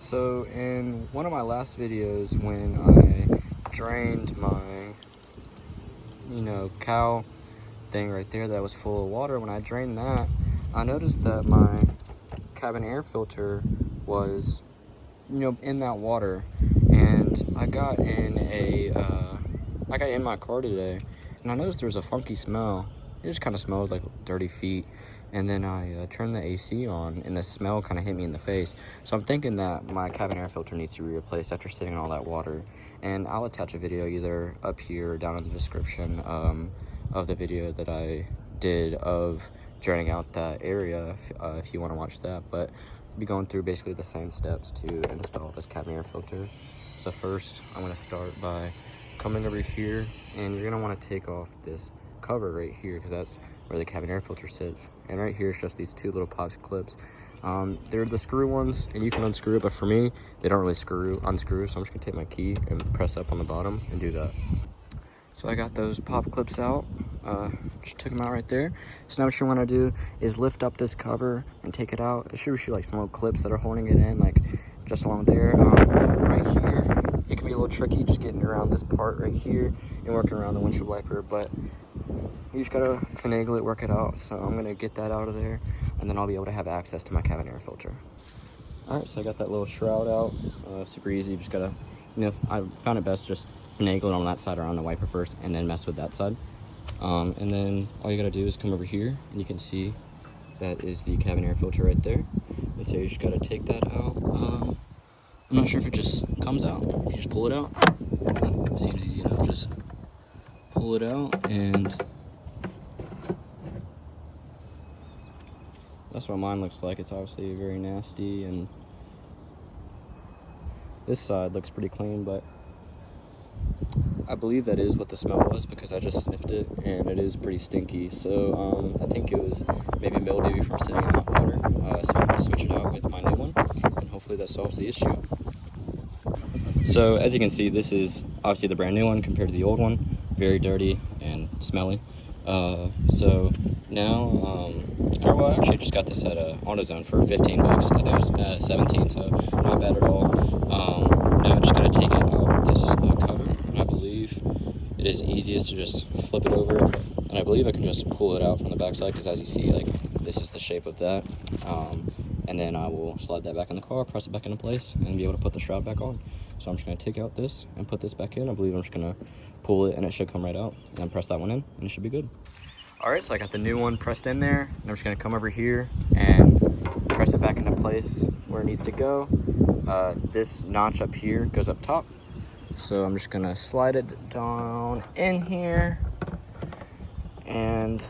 So in one of my last videos, when I drained my, cow thing right there that was full of water, when I drained that, I noticed that my cabin air filter was, in that water. And I got in my car today, and I noticed there was a funky smell. It just kind of smelled like dirty feet. And then I turned the AC on, and the smell kind of hit me in the face. So I'm thinking that my cabin air filter needs to be replaced after sitting in all that water. And I'll attach a video either up here or down in the description of the video that I did of draining out that area if you want to watch that. But I'll be going through basically the same steps to install this cabin air filter. So first, I'm going to start by coming over here, and you're going to want to take off this cover right here, because that's where the cabin air filter sits. And right here is just these two little pop clips. They're the screw ones, and you can unscrew it, but for me, they don't really unscrew, so I'm just gonna take my key and press up on the bottom and do that. So I got those pop clips out, just took them out right there. So now what you wanna do is lift up this cover and take it out. It should be like some little clips that are holding it in, like just along there. Right here, it can be a little tricky just getting around this part right here and working around the windshield wiper, but you just gotta finagle it, work it out. So I'm gonna get that out of there, and then I'll be able to have access to my cabin air filter. All right, so I got that little shroud out. Super easy. You just gotta, I found it best just finagle it on that side around the wiper first, and then mess with that side. And then all you gotta do is come over here, and you can see that is the cabin air filter right there. And so you just gotta take that out. I'm not sure if it just comes out. You just pull it out. Seems easy enough. Just pull it out, and that's what mine looks like. It's obviously very nasty, and this side looks pretty clean, but I believe that is what the smell was, because I just sniffed it and it is pretty stinky. So I think it was maybe mildew from sitting in hot water. So I'm gonna switch it out with my new one, and hopefully that solves the issue. So as you can see, this is obviously the brand new one compared to the old one. Very dirty and smelly. So now, well, I actually just got this at AutoZone for 15 bucks. I think it was 17, so not bad at all. Now I'm just gonna take it out this cover, and I believe it is easiest to just flip it over, and I believe I can just pull it out from the backside, because as you see, like, this is the shape of that. And then I will slide that back in the car, press it back into place, and be able to put the shroud back on. So I'm just gonna take out this and put this back in. I believe I'm just gonna pull it, and it should come right out, and then press that one in, and it should be good. All right, so I got the new one pressed in there, and I'm just gonna come over here and press it back into place where it needs to go. This notch up here goes up top, so I'm just gonna slide it down in here, and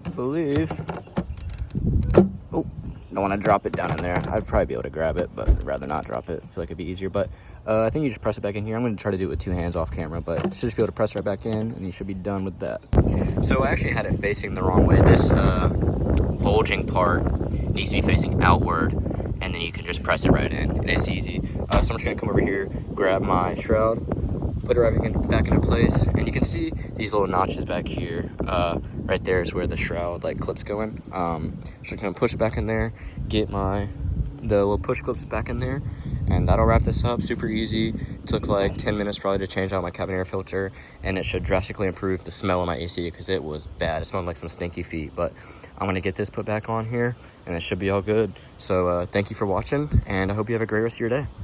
I believe, don't want to drop it down in there. I'd probably be able to grab it, but I'd rather not drop it. I feel like it'd be easier, but I think you just press it back in here. I'm going to try to do it with two hands off camera, but you should just be able to press right back in, and you should be done with that. So I actually had it facing the wrong way. This bulging part needs to be facing outward, and then you can just press it right in, and it's easy. So I'm just going to come over here, grab my shroud, put it back into place, and you can see these little notches back here. Right there is where the shroud clips go in. Just gonna push it back in there, get the little push clips back in there, and that'll wrap this up. Super easy. Took like 10 minutes probably to change out my cabin air filter, and it should drastically improve the smell of my AC, because it was bad. It smelled like some stinky feet. But I'm gonna get this put back on here, and it should be all good. So thank you for watching, and I hope you have a great rest of your day.